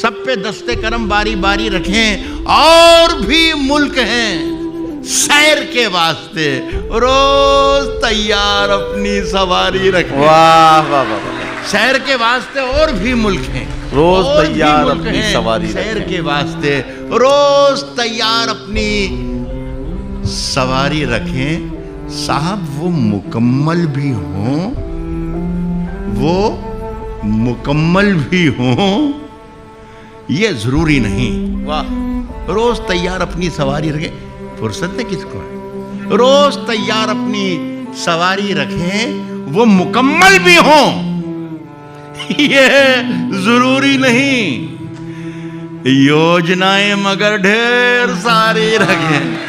सब पे दस्ते करम बारी बारी रखें। और भी मुल्क हैं सैर के वास्ते, रोज तैयार अपनी सवारी रखें। वाह वाह वाह। सैर के वास्ते और भी मुल्क हैं, रोज तैयार अपनी सवारी सैर के वास्ते रोज तैयार अपनी सवारी रखें। साहब वो मुकम्मल भी हों, वो मुकम्मल भी हों, ये जरूरी नहीं। वाह। रोज तैयार अपनी सवारी रखें। फुर्सत है किसको है? रोज तैयार अपनी सवारी रखें, वो मुकम्मल भी हों, ये जरूरी नहीं। योजनाएं मगर ढेर सारी रखें।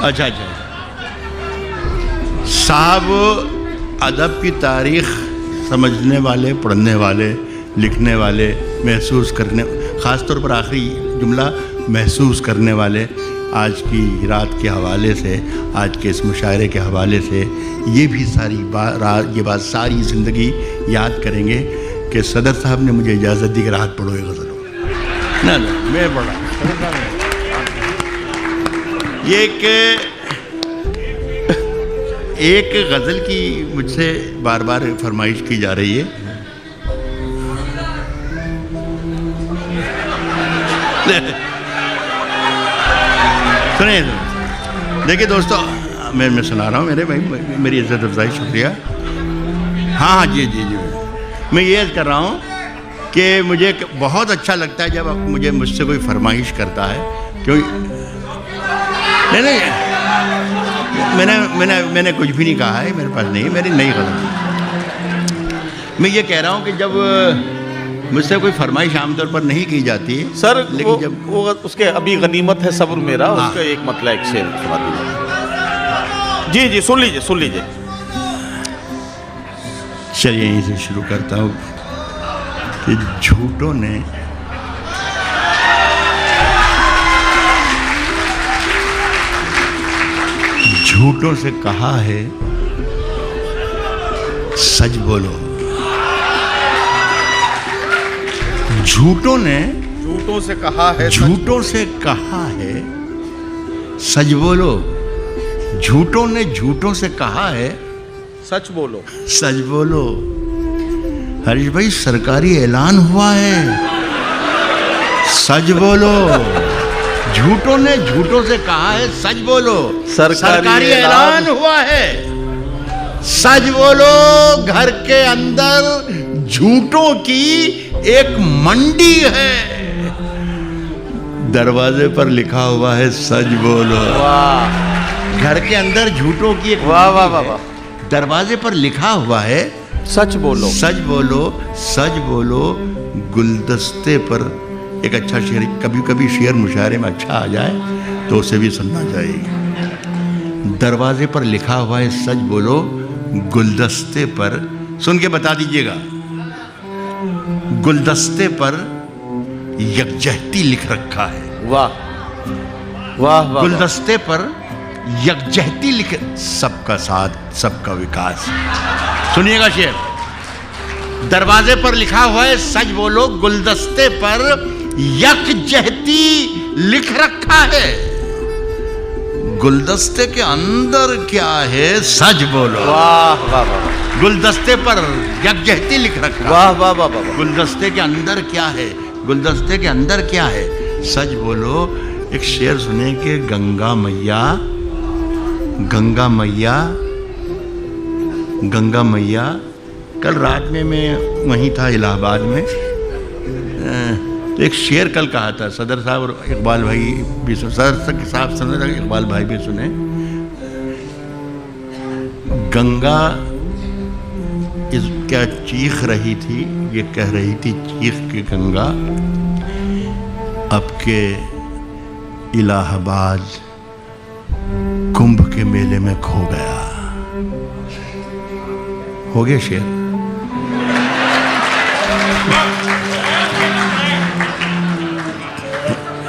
अच्छा अच्छा साहब, अदब की तारीख समझने वाले, पढ़ने वाले, लिखने वाले, महसूस करने, ख़ास तौर पर आखिरी जुमला महसूस करने वाले आज की रात के हवाले से, आज के इस मुशायरे के हवाले से ये भी सारी ये बात सारी ज़िंदगी याद करेंगे कि सदर साहब ने मुझे इजाज़त दी कि राहत पढ़ो ये गज़ल। ना मैं पढ़ा। ये एक गज़ल की मुझसे बार बार फरमाइश की जा रही है। सुनिए देखिए दोस्तों, मैं सुना रहा हूँ मेरे भाई, मेरी इज़्ज़त अफ़ज़ाई शुक्रिया। हाँ हाँ जी जी जी, मैं ये कर रहा हूँ कि मुझे बहुत अच्छा लगता है जब मुझसे कोई फरमाइश करता है, क्योंकि नहीं मैंने कुछ भी नहीं कहा है, मेरे पास नहीं, मेरी नई गलती। मैं ये कह रहा हूँ कि जब मुझसे कोई फरमाइश आमतौर पर नहीं की जाती सर, लेकिन जब वो उसके अभी गनीमत है सब्र मेरा, उसका एक मतलब एक शेर सुना दीजिए। जी जी सुन लीजिए। चलिए यहीं से शुरू करता हूँ कि झूठों ने झूठों से कहा है सच बोलो। झूठों ने झूठों से कहा है सच बोलो। झूठों ने झूठों से कहा है सच बोलो। हरीश भाई सरकारी ऐलान हुआ है, सच बोलो। झूठों ने झूठों से कहा है सच बोलो। सरकारी ऐलान हुआ है, सच बोलो। घर के अंदर झूठों की एक मंडी है, दरवाजे पर लिखा हुआ है सच बोलो। वाह। घर के अंदर झूठों की एक वाह वाह वाह, दरवाजे पर लिखा हुआ है सच बोलो। गुलदस्ते पर एक अच्छा शेर, कभी कभी शेर मुशायरे में अच्छा आ जाए तो उसे भी सुनना चाहिए। दरवाजे पर लिखा हुआ है सच बोलो, गुलदस्ते पर, सुन के बता दीजिएगा, गुलदस्ते पर यकजहती लिख रखा है। वाह वाह वाह। गुलदस्ते पर यकजहती लिख, सबका साथ सबका विकास। सुनिएगा शेर, दरवाजे पर लिखा हुआ है सच बोलो, गुलदस्ते पर यकजहती लिख रखा है। गुलदस्ते के अंदर क्या है सच बोलो। वाह वाह वाह। गुलदस्ते पर यकजहती लिख रखा। वाह वाह वाह वाह। गुलदस्ते के अंदर क्या है, गुलदस्ते के अंदर क्या है सच बोलो। एक शेर सुने कि गंगा मैया, कल रात में मैं वहीं था इलाहाबाद में, तो एक शेर कल कहा था, सदर साहब और इकबाल भाई भी सुने, सदर साहब सुने, इकबाल भाई भी सुने। गंगा क्या चीख रही थी, ये कह रही थी चीख के गंगा, अब के इलाहाबाद कुंभ के मेले में खो गया। हो गया शेर।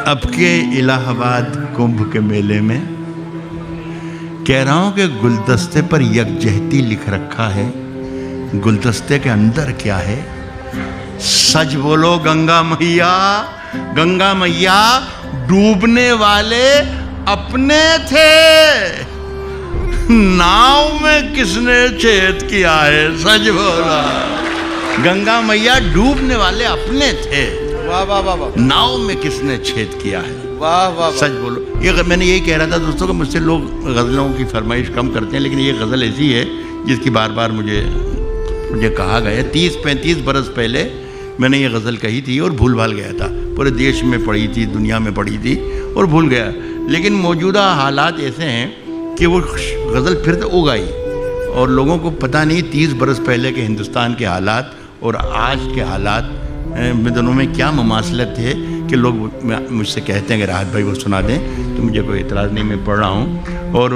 अब के इलाहाबाद कुंभ के मेले में कह रहा हूँ कि गुलदस्ते पर यकजहती लिख रखा है, गुलदस्ते के अंदर क्या है? सच बोलो गंगा मैया, गंगा मैया डूबने वाले अपने थे, नाव में किसने छेद किया है? सच बोला, गंगा मैया डूबने वाले अपने थे, वाह वाह वाह वाह, नाव में किसने छेद किया है? वाह वाह वाह। सच बोलो। ये मैंने यही कह रहा था दोस्तों कि मुझसे लोग गज़लों की फरमाइश कम करते हैं, लेकिन ये गज़ल ऐसी है जिसकी बार बार मुझे कहा गया। 30-35 बरस पहले मैंने ये गज़ल कही थी और भूल भाल गया था, पूरे देश में पढ़ी थी, दुनिया में पढ़ी थी और भूल गया। लेकिन मौजूदा हालात ऐसे हैं कि वो गज़ल फिर तो उगाई और लोगों को पता नहीं 30 बरस पहले के हिंदुस्तान के हालात और आज के हालात में दोनों में क्या ममासलत है कि लोग मुझसे कहते हैं कि राहत भाई वो सुना दें, तो मुझे कोई एतराज़ नहीं, मैं पढ़ रहा हूँ। और